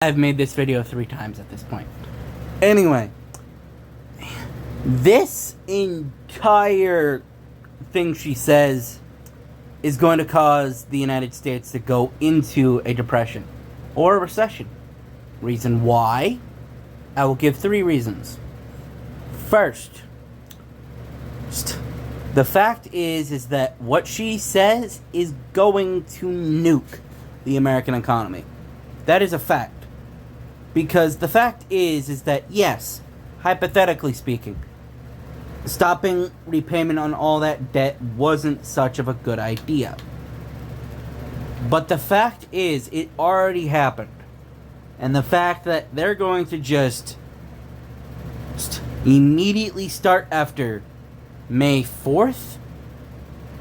I've made this video 3 times at this point. Anyway, this entire thing she says is going to cause the United States to go into a depression or a recession. Reason why? I will give 3 reasons. First, the fact is that what she says is going to nuke the American economy. That is a fact. Because the fact is that, yes, hypothetically speaking, stopping repayment on all that debt wasn't such of a good idea. But the fact is, it already happened. And the fact that they're going to just immediately start after May 4th,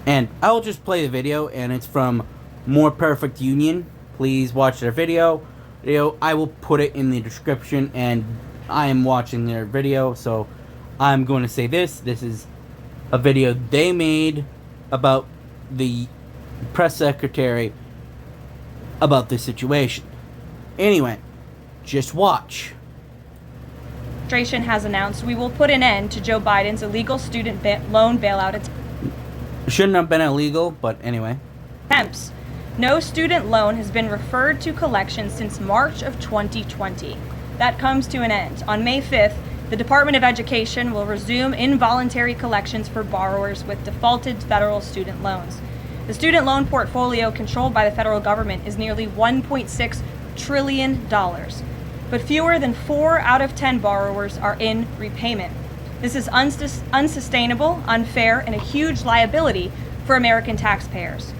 and I'll just play the video, and it's from More Perfect Union. Please watch their video. I will put it in the description, and I am watching their video, so I'm going to say this. This is a video they made about the press secretary about this situation. Anyway, just watch. Administration has announced we will put an end to Joe Biden's illegal student loan bailout Shouldn't have been illegal, but anyway. attempts. No student loan has been referred to collections since March of 2020. That comes to an end. On May 5th, the Department of Education will resume involuntary collections for borrowers with defaulted federal student loans. The student loan portfolio controlled by the federal government is nearly $1.6 trillion. But fewer than 4 out of 10 borrowers are in repayment. This is unsustainable, unfair, and a huge liability for American taxpayers.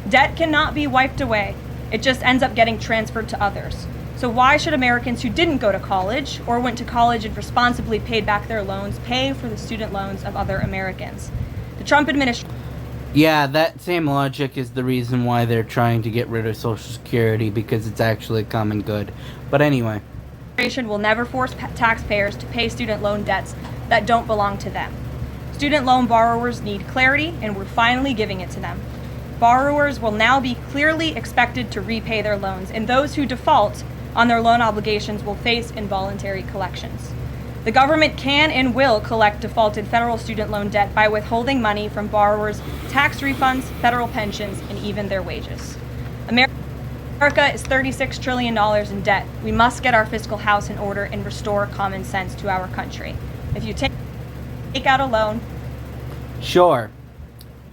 Debt cannot be wiped away. It just ends up getting transferred to others. So why should Americans who didn't go to college or went to college and responsibly paid back their loans pay for the student loans of other Americans? The Trump administration... Yeah, that same logic is the reason why they're trying to get rid of Social Security, because it's actually a common good. But anyway. Will never force taxpayers to pay student loan debts that don't belong to them. Student loan borrowers need clarity, and we're finally giving it to them. Borrowers will now be clearly expected to repay their loans, and those who default on their loan obligations will face involuntary collections. The government can and will collect defaulted federal student loan debt by withholding money from borrowers, tax refunds, federal pensions, and even their wages. America is $36 trillion in debt. We must get our fiscal house in order and restore common sense to our country. If you take out a loan... Sure.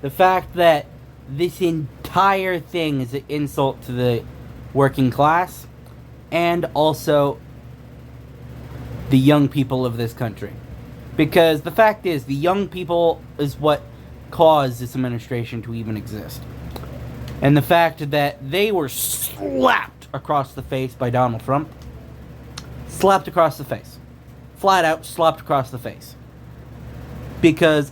The fact that this entire thing is an insult to the working class and also the young people of this country. Because the fact is, the young people is what caused this administration to even exist. And the fact that they were slapped across the face by Donald Trump. Slapped across the face. Flat out slapped across the face. Because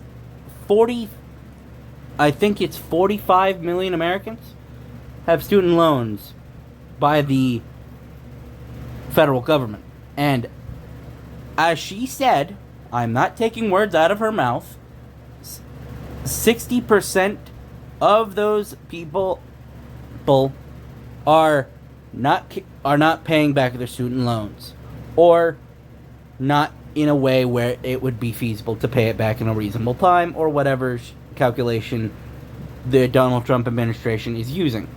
I think it's 45 million Americans have student loans by the federal government. And as she said, I'm not taking words out of her mouth, 60% of those people are not paying back their student loans, or not in a way where it would be feasible to pay it back in a reasonable time, or whatever calculation the Donald Trump administration is using.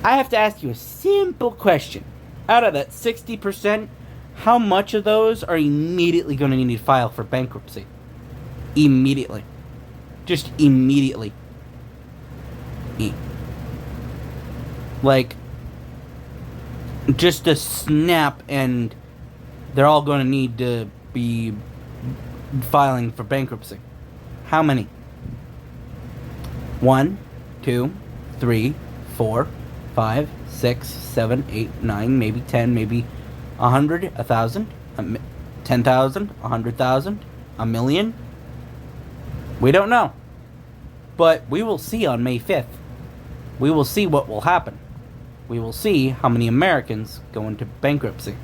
I have to ask you a simple question. Out of that 60%, how much of those are immediately going to need to file for bankruptcy? Immediately. Just immediately. Like, just a snap, and they're all going to need to be filing for bankruptcy. How many? 1, 2, 3, 4, 5, 6, 7, 8, 9, maybe 10, maybe 100, 1,000, 10,000, 100,000, a million? We don't know. But we will see on May 5th. We will see what will happen. We will see how many Americans go into bankruptcy.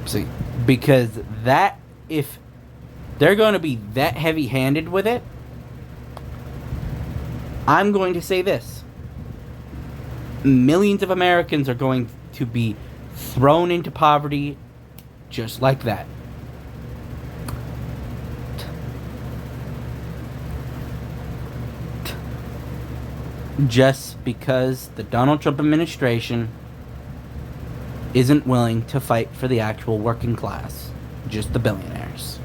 See, because if they're going to be that heavy-handed with it, I'm going to say this. millions of Americans are going to be thrown into poverty just like that. Just because the Donald Trump administration isn't willing to fight for the actual working class, just the billionaires.